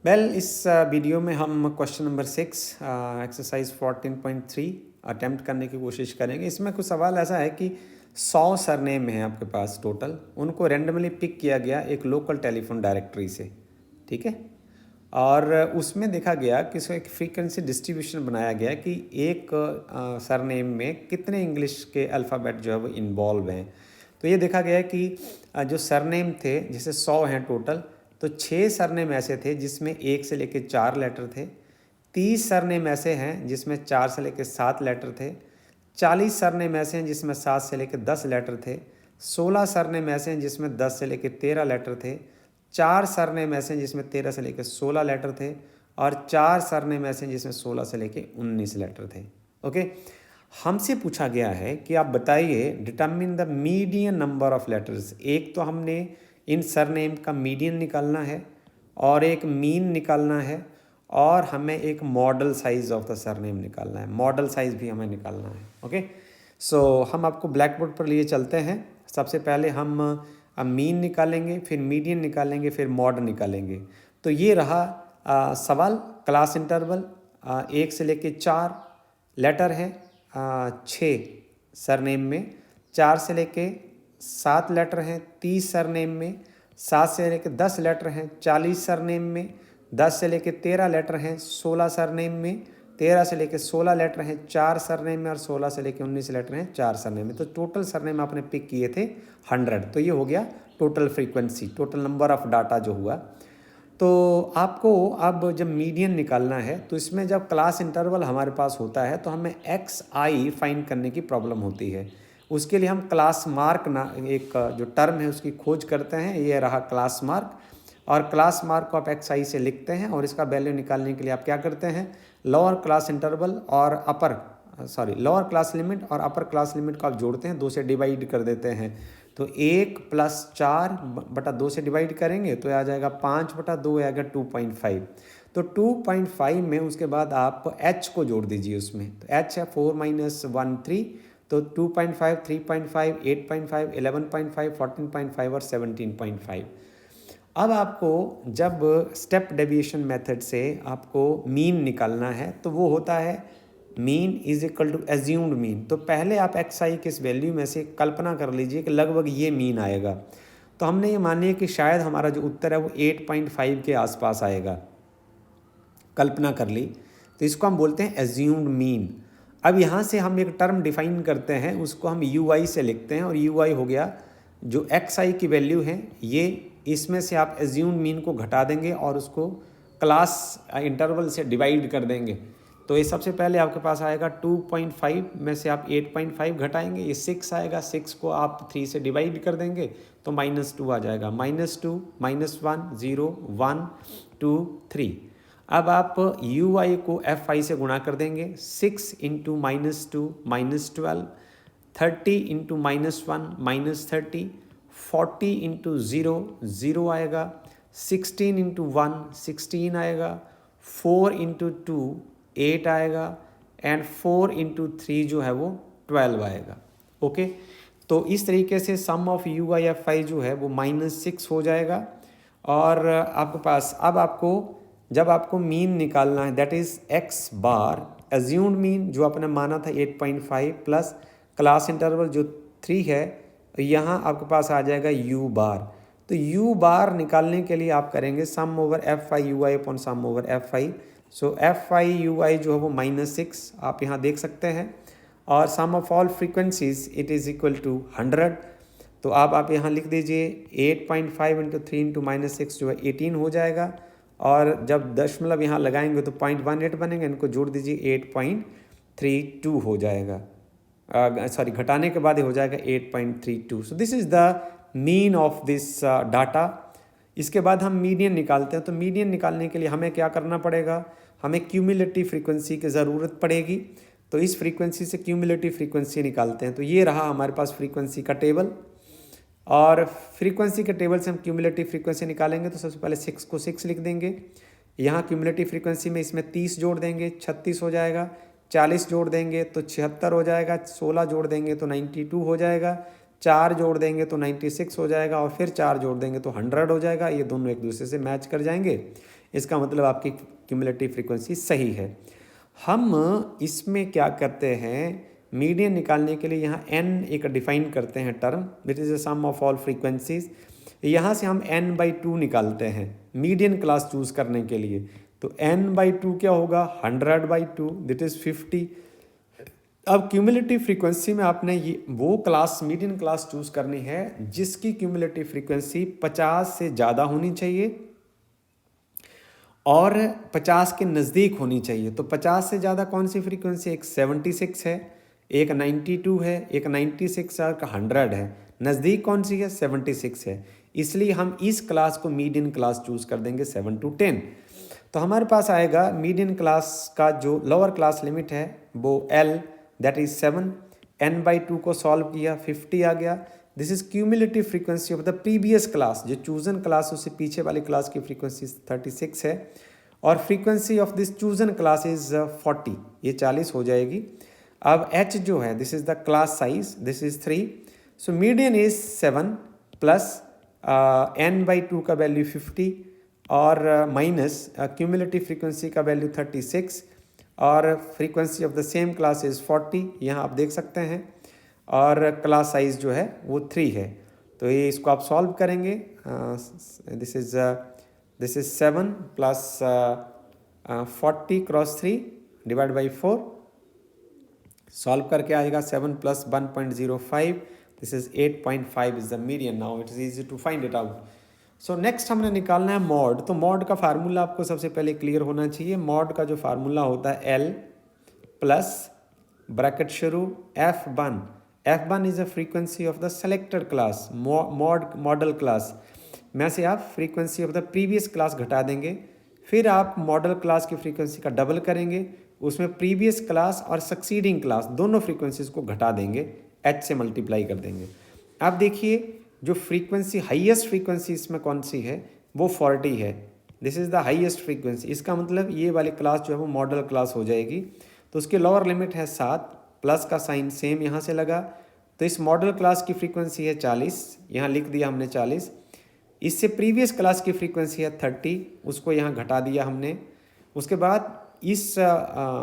इस वीडियो में हम क्वेश्चन नंबर 6 एक्सरसाइज 14.3 अटेम्प्ट करने की कोशिश करेंगे। इसमें कुछ सवाल ऐसा है कि 100 सरनेम है आपके पास टोटल, उनको रैंडमली पिक किया गया एक लोकल टेलीफोन डायरेक्टरी से, ठीक है। और उसमें देखा गया कि इसको एक फ्रीक्वेंसी डिस्ट्रीब्यूशन बनाया गया कि एक सरनेम में कितने इंग्लिश के अल्फ़ाबेट जो है वो इन्वॉल्व हैं। तो ये देखा गया कि जो सरनेम थे जैसे 100 हैं टोटल, तो 6 सरनेम ऐसे थे जिसमें 1 से लेकर 4 लेटर थे। 30 सरनेम ऐसे हैं जिसमें 4 से लेकर 7 लेटर थे। 40 सरनेम ऐसे हैं जिसमें 7 से लेकर 10 लेटर थे। 16 सरनेम ऐसे हैं जिसमें 10 से लेकर 13 लेटर थे। 4 सरनेम ऐसे हैं जिसमें 13 से लेकर 16 लेटर थे। और 4 सरनेम ऐसे हैं जिसमें 16 से लेकर 19 लेटर थे। ओके, हमसे पूछा गया है कि आप बताइए determine the median number of letters. एक तो हमने इन सरनेम का मीडियन निकालना है और एक मीन निकालना है और हमें एक model size of the surname निकालना है। मॉडल साइज भी हमें निकालना है। ओके, सो हम आपको ब्लैक बोर्ड पर लिए चलते हैं। सबसे पहले हम मीन निकालेंगे, फिर मीडियन निकालेंगे, फिर मॉड निकालेंगे। तो ये रहा सवाल। क्लास इंटरवल 1 से लेके 4 लेटर हैं 6 सरनेम में। 4 से लेके 7 लेटर हैं 30 सरनेम में। 7 से लेके 10 लेटर हैं 40 सरनेम में। 10 से लेके 13 लेटर हैं 16 सरनेम में। 13 से लेके 16 लेटर हैं 4 सरनेम में और 16 से लेके 19 लेटर हैं 4 सरनेम में। तो टोटल सरनेम आपने पिक किए थे 100। तो ये हो गया total frequency, total number of data जो हुआ। तो आपको अब जब मीडियन निकालना है तो इसमें जब क्लास इंटरवल हमारे पास होता है तो हमें XI फाइंड करने की प्रॉब्लम होती है। उसके लिए हम क्लास मार्क ना एक जो टर्म है उसकी खोज करते हैं। ये रहा क्लास मार्क, और क्लास मार्क को आप XI से लिखते हैं और इसका वैल्यू निकालने के लिए आप क्या करते हैं, लोअर क्लास इंटरवल और लोअर क्लास लिमिट और अपर क्लास लिमिट को आप जोड़ते हैं, 2 से डिवाइड कर देते हैं। तो 1 + 4/2 से डिवाइड करेंगे तो आ जाएगा 5/2 आएगा 2.5। तो 2.5 में उसके बाद आप h को जोड़ दीजिए उसमें। तो h है 4 - 1 3। तो 2.5 3.5 8.5 11.5 14.5 और 17.5। अब आपको जब स्टेप डेविएशन मेथड से आपको मीन निकालना है तो वो होता है mean is equal to assumed mean. तो पहले आप XI के इस वैल्यू में से कल्पना कर लीजिए कि लगभग ये मीन आएगा। तो हमने ये मानिए कि शायद हमारा जो उत्तर है वो 8.5 के आसपास आएगा, कल्पना कर ली। तो इसको हम बोलते हैं एज्यूम्ड मीन। अब यहाँ से हम एक टर्म डिफाइन करते हैं, उसको हम UI से लिखते हैं और UI हो गया जो XI की वैल्यू है ये। इसमें से आप एज्यूम्ड मीन को घटा देंगे और उसको क्लास इंटरवल से डिवाइड कर देंगे। तो ये सबसे पहले आपके पास आएगा 2.5 में से आप 8.5 घटाएंगे, ये 6 आएगा। 6 को आप 3 से डिवाइड कर देंगे तो -2 आ जाएगा। -2 -1 0 1 2 3। अब आप UI को FI से गुणा कर देंगे। 6 × -2 -12, 30 × -1 -30, 40 × 0 0 आएगा, 16 × 1 16 आएगा, 4 × 2 8 आएगा एंड 4 × 3 जो है वो 12 आएगा। ओके, तो इस तरीके से सम ऑफ UI FI जो है वो -6 हो जाएगा। और आपके पास अब आपको जब आपको मीन निकालना है that is X bar, assumed mean जो आपने माना था 8.5 प्लस क्लास इंटरवल जो 3 है, यहाँ आपके पास आ जाएगा U बार। तो U बार निकालने के लिए आप करेंगे सम ओवर FI UI अपॉन सम ओवर FI। सो FI UI जो है वो -6 आप यहाँ देख सकते हैं। और sum of all frequencies it is equal to 100। तो आप यहाँ लिख दीजिए 8.5 × 3 × -6 जो है 18 हो जाएगा। और जब दशमलव यहाँ लगाएंगे तो 0.18 बनेंगे, इनको जोड़ दीजिए 8.32 हो जाएगा। घटाने के बाद ये हो जाएगा 8.32। So this is the mean of this data. इसके बाद हम मीडियन निकालते हैं। तो मीडियन निकालने के लिए हमें क्या करना पड़ेगा, हमें क्यूमुलेटिव फ्रीक्वेंसी की ज़रूरत पड़ेगी। तो इस फ्रीक्वेंसी से क्यूमुलेटिव फ्रीक्वेंसी निकालते हैं। तो ये रहा हमारे पास फ्रीक्वेंसी का टेबल, और फ्रीक्वेंसी के टेबल से हम क्यूमुलेटिव फ्रीक्वेंसी निकालेंगे। तो सबसे पहले 6 को 6 लिख देंगे। यहाँ क्यूमुलेटिव फ्रीक्वेंसी में इसमें 30 जोड़ देंगे 36 हो जाएगा। 40 जोड़ देंगे तो 76 हो जाएगा। 16 जोड़ देंगे तो 92 हो जाएगा। 4 जोड़ देंगे तो 96 हो जाएगा और फिर 4 जोड़ देंगे तो 100 हो जाएगा। ये दोनों एक दूसरे से मैच कर जाएंगे, इसका मतलब आपकी क्यूमुलेटिव फ्रीक्वेंसी सही है। हम इसमें क्या करते हैं, मीडियन निकालने के लिए यहाँ n एक डिफाइन करते हैं term, which is the sum of all frequencies. यहाँ से हम n/2 निकालते हैं मीडियन क्लास चूज़ करने के लिए। तो n/2 क्या होगा, 100/2 दैट इज़ 50। अब क्यूमुलेटिव फ्रीक्वेंसी में आपने ये वो क्लास मीडियन क्लास चूज़ करनी है जिसकी क्यूमुलेटिव फ्रीक्वेंसी 50 से ज़्यादा होनी चाहिए और 50 के नज़दीक होनी चाहिए। तो 50 से ज़्यादा कौन सी फ्रीक्वेंसी, एक 76 है, एक 92 है, एक 96 है, एक 100 है। नज़दीक कौन सी है, 76 है। इसलिए हम इस क्लास को मीडियन क्लास चूज़ कर देंगे 7 to 10। तो हमारे पास आएगा मीडियन क्लास का जो लोअर क्लास लिमिट है वो L दैट इज़ 7। n/2 को सॉल्व किया, 50 आ गया। This is cumulative frequency of the previous class, जो चूजन क्लास उससे पीछे वाली क्लास की फ्रीक्वेंसी 36 है और frequency of this chosen class is 40, ये 40 हो जाएगी। अब h जो है this is the class size, this is 3। So median is 7 plus n/2 का वैल्यू 50 और माइनस क्यूमुलेटिव फ्रीक्वेंसी का वैल्यू 36 और frequency of the same class is 40, यहाँ आप देख सकते हैं, और क्लास साइज़ जो है वो 3 है। तो ये इसको आप सॉल्व करेंगे, this is 7 plus 40 cross 3 divide by 4, solve करके आएगा 7 plus 1.05, this is 8.5 is the median. Now it is easy to find it out. So next हमने निकालना है मॉड। तो मॉड का फार्मूला आपको सबसे पहले क्लियर होना चाहिए। मॉड का जो फार्मूला होता है L प्लस ब्रैकेट शुरू F1। F1 is a frequency of the selected class, model class में से आप frequency of the previous class घटा देंगे, फिर आप मॉडल क्लास की फ्रीक्वेंसी का डबल करेंगे, उसमें प्रीवियस क्लास और सक्सीडिंग क्लास दोनों फ्रीक्वेंसीज को घटा देंगे, H से मल्टीप्लाई कर देंगे। अब देखिए जो फ्रीक्वेंसी हाईएस्ट फ्रीक्वेंसी इसमें कौन सी है, वो 40 है। This is the highest frequency, इसका मतलब ये वाली क्लास जो है वो मॉडल क्लास हो जाएगी। तो उसकी लोअर लिमिट है 7, प्लस का साइन सेम यहाँ से लगा। तो इस मॉडल क्लास की फ्रीक्वेंसी है 40, यहाँ लिख दिया हमने 40। इससे प्रीवियस क्लास की फ्रीक्वेंसी है 30, उसको यहाँ घटा दिया हमने। उसके बाद इस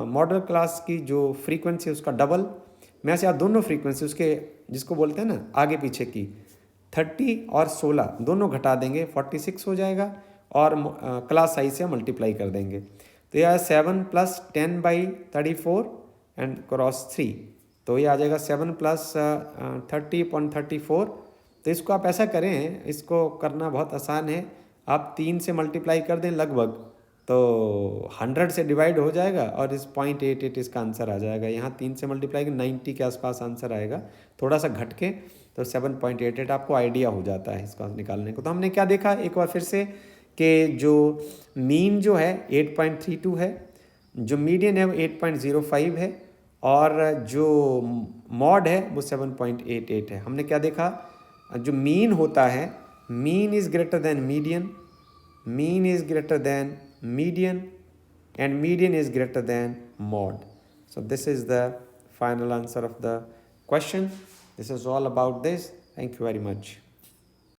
मॉडल क्लास की जो फ्रीक्वेंसी है उसका डबल, में से आप दोनों फ्रीक्वेंसी उसके जिसको बोलते हैं ना आगे पीछे की, 30 और 16 दोनों घटा देंगे, 46 हो जाएगा और क्लास साइज से मल्टीप्लाई कर देंगे। तो यह 7 प्लस 10/34 एंड क्रॉस 3, तो ये आ जाएगा 7 प्लस 30/34। तो इसको आप ऐसा करें, इसको करना बहुत आसान है, आप 3 से मल्टीप्लाई कर दें लगभग, तो 100 से डिवाइड हो जाएगा और इस 0.88 इसका आंसर आ जाएगा। यहाँ 3 से मल्टीप्लाई 90 के आसपास आंसर आएगा, थोड़ा सा घट के, तो 7.88 आपको आइडिया हो जाता है इसका निकालने को। तो हमने क्या देखा एक बार फिर से कि जो मीन जो है 8.32 है, जो मीडियन है वो 8.05 है और जो मॉड है वो 7.88 है। हमने क्या देखा, जो मीन होता है, mean is greater than median, mean is greater than median and median is greater than mod. So this is the final answer of the question. This is all about this. Thank you very much.